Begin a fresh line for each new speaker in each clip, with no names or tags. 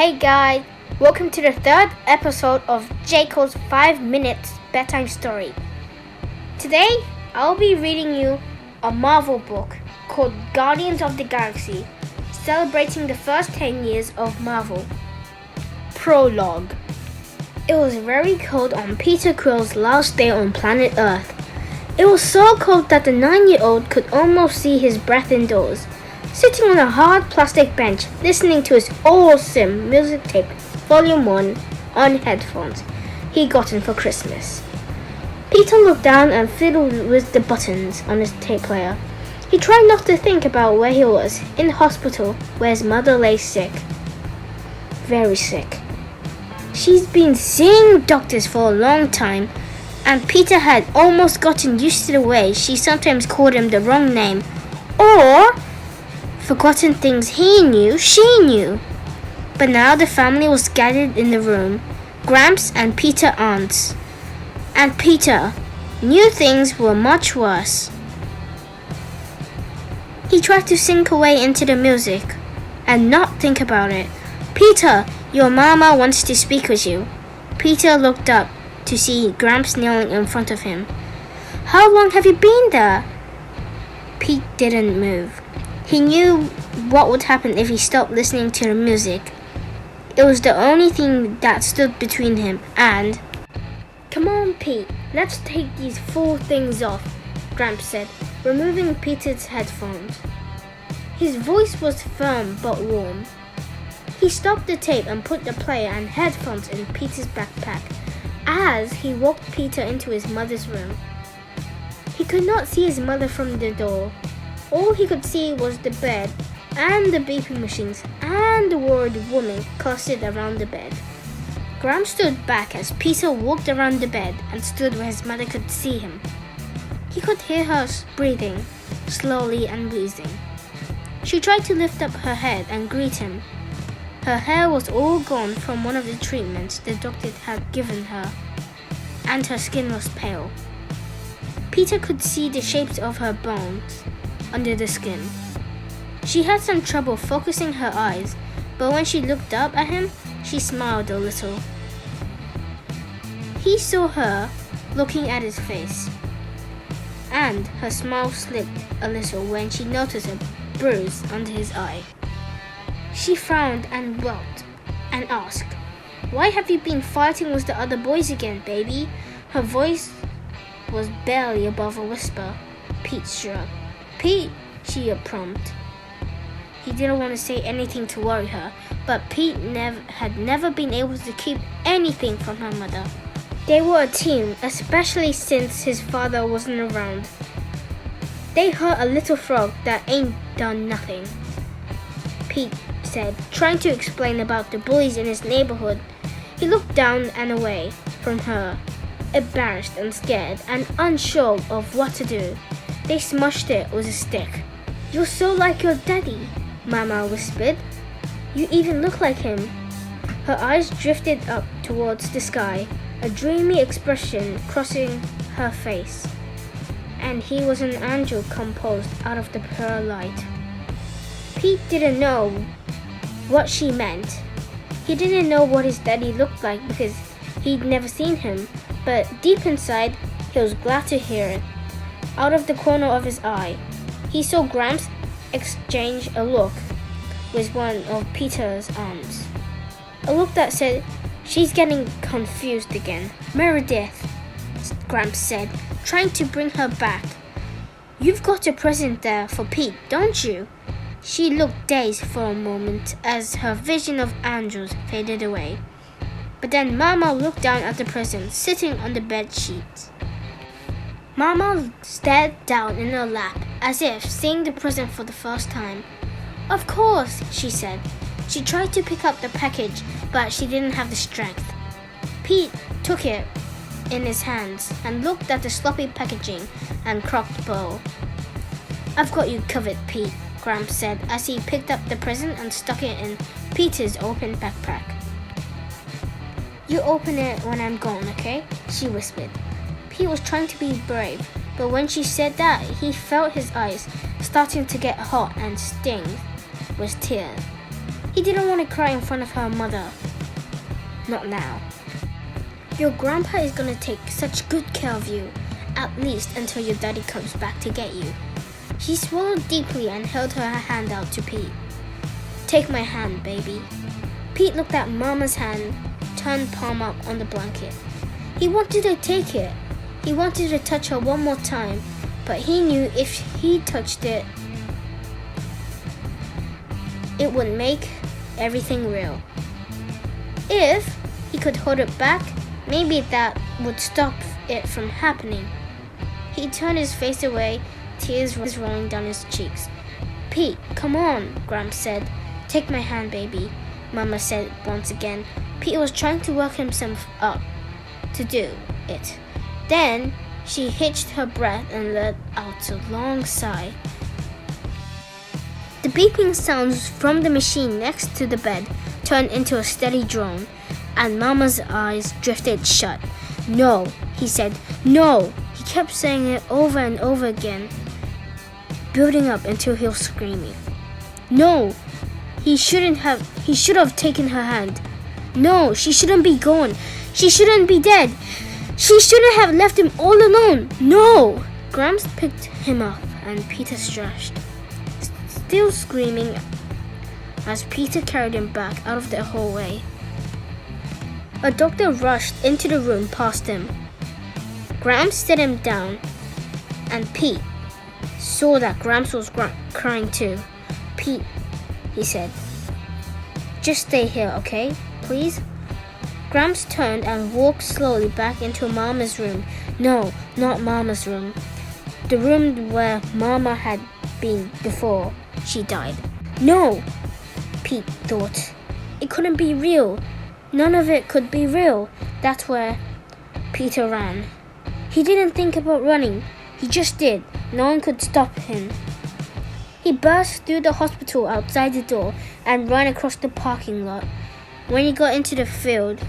Hey guys, welcome to the third episode of Jatco's 5 minutes bedtime story. Today, I'll be reading you a Marvel book called Guardians of the Galaxy, celebrating the first 10 years of Marvel. Prologue. It was very cold on Peter Quill's last day on planet Earth. It was so cold that the 9-year-old could almost see his breath indoors. Sitting on a hard plastic bench, listening to his awesome music tape, Volume 1, on headphones he'd gotten for Christmas. Peter looked down and fiddled with the buttons on his tape player. He tried not to think about where he was, in the hospital, where his mother lay sick. Very sick. She's been seeing doctors for a long time, and Peter had almost gotten used to the way she sometimes called him the wrong name, or forgotten things he knew she knew. But now the family was gathered in the room, Gramps and Peter aunts. And Peter knew things were much worse. He tried to sink away into the music and not think about it. "Peter, your mama wants to speak with you." Peter looked up to see Gramps kneeling in front of him. "How long have you been there?" Pete didn't move. He knew what would happen if he stopped listening to the music. It was the only thing that stood between him and... "Come on, Pete, let's take these 4 things off," Gramps said, removing Peter's headphones. His voice was firm but warm. He stopped the tape and put the player and headphones in Peter's backpack as he walked Peter into his mother's room. He could not see his mother from the door. All he could see was the bed and the beeping machines and the worried woman clustered around the bed. Gramps stood back as Peter walked around the bed and stood where his mother could see him. He could hear her breathing, slowly and wheezing. She tried to lift up her head and greet him. Her hair was all gone from one of the treatments the doctor had given her, and her skin was pale. Peter could see the shapes of her bones under the skin. She had some trouble focusing her eyes, but when she looked up at him, she smiled a little. He saw her looking at his face, and her smile slipped a little when she noticed a bruise under his eye. She frowned and whelped and asked, "Why have you been fighting with the other boys again, baby?" Her voice was barely above a whisper. Pete shrugged. "Pete," she prompted. He didn't want to say anything to worry her, but Pete had never been able to keep anything from her mother. They were a team, especially since his father wasn't around. "They hurt a little frog that ain't done nothing," Pete said, trying to explain about the bullies in his neighborhood. He looked down and away from her, embarrassed and scared and unsure of what to do. They smushed it with a stick. "You're so like your daddy," Mama whispered. "You even look like him." Her eyes drifted up towards the sky, a dreamy expression crossing her face. And he was an angel composed out of the pure light. Pete didn't know what she meant. He didn't know what his daddy looked like because he'd never seen him, but deep inside, he was glad to hear it. Out of the corner of his eye, he saw Gramps exchange a look with one of Peter's aunts. A look that said, "She's getting confused again." "Meredith," Gramps said, trying to bring her back. "You've got a present there for Pete, don't you?" She looked dazed for a moment as her vision of angels faded away. But then Mama looked down at the present sitting on the bed sheets. Mama stared down in her lap as if seeing the present for the first time. "Of course," she said. She tried to pick up the package, but she didn't have the strength. Pete took it in his hands and looked at the sloppy packaging and crocked bowl. "I've got you covered, Pete," Gramps said as he picked up the present and stuck it in Peter's open backpack. "You open it when I'm gone, okay?" she whispered. He was trying to be brave, but when she said that, he felt his eyes starting to get hot and sting with tears. He didn't want to cry in front of her mother. Not now. Your grandpa is gonna take such good care of you, at least until your daddy comes back to get you. She swallowed deeply and held her hand out to Pete. Take my hand, baby. Pete looked at Mama's hand, turned palm up on the blanket. He wanted to take it. He wanted to touch her one more time, but he knew if he touched it, it would make everything real. If he could hold it back, maybe that would stop it from happening. He turned his face away, tears rolling down his cheeks. Pete, come on, Gramps said. Take my hand, baby, Mama said once again. Pete was trying to work himself up to do it. Then she hitched her breath and let out a long sigh. The beeping sounds from the machine next to the bed turned into a steady drone, and Mama's eyes drifted shut. No, he said, no. He kept saying it over and over again, building up until he was screaming. No, he should have taken her hand. No, she shouldn't be gone. She shouldn't be dead. She shouldn't have left him all alone. No! Gramps picked him up and Peter stretched, still screaming as Peter carried him back out of the hallway. A doctor rushed into the room past him. Gramps set him down, and Pete saw that Gramps was crying too. Pete, he said, just stay here, okay? Please? Gramps turned and walked slowly back into Mama's room. No, not Mama's room. The room where Mama had been before she died. No, Pete thought. It couldn't be real. None of it could be real. That's where Peter ran. He didn't think about running. He just did. No one could stop him. He burst through the hospital outside the door and ran across the parking lot. When he got into the field,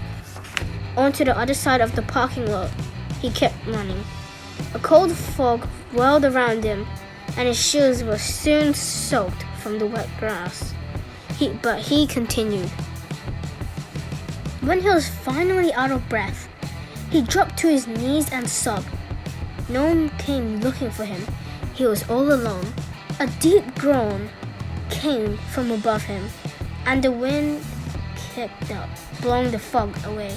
onto the other side of the parking lot, he kept running. A cold fog whirled around him, and his shoes were soon soaked from the wet grass. But he continued. When he was finally out of breath, he dropped to his knees and sobbed. No one came looking for him. He was all alone. A deep groan came from above him, and the wind kicked up, blowing the fog away.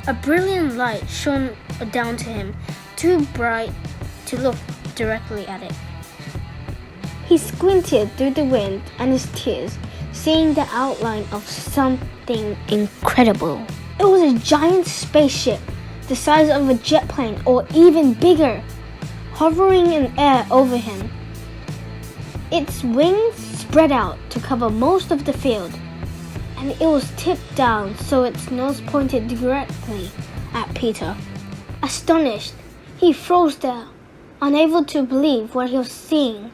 A brilliant light shone down to him, too bright to look directly at it. He squinted through the wind and his tears, seeing the outline of something incredible. It was a giant spaceship, the size of a jet plane or even bigger, hovering in air over him. Its wings spread out to cover most of the field, and it was tipped down so its nose pointed directly at Peter. Astonished, he froze there, unable to believe what he was seeing.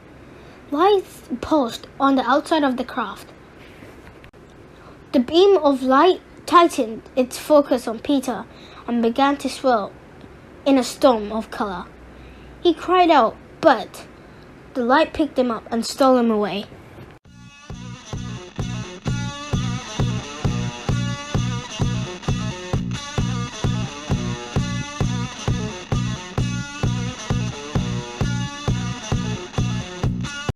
Lights pulsed on the outside of the craft. The beam of light tightened its focus on Peter and began to swirl in a storm of color. He cried out, but the light picked him up and stole him away.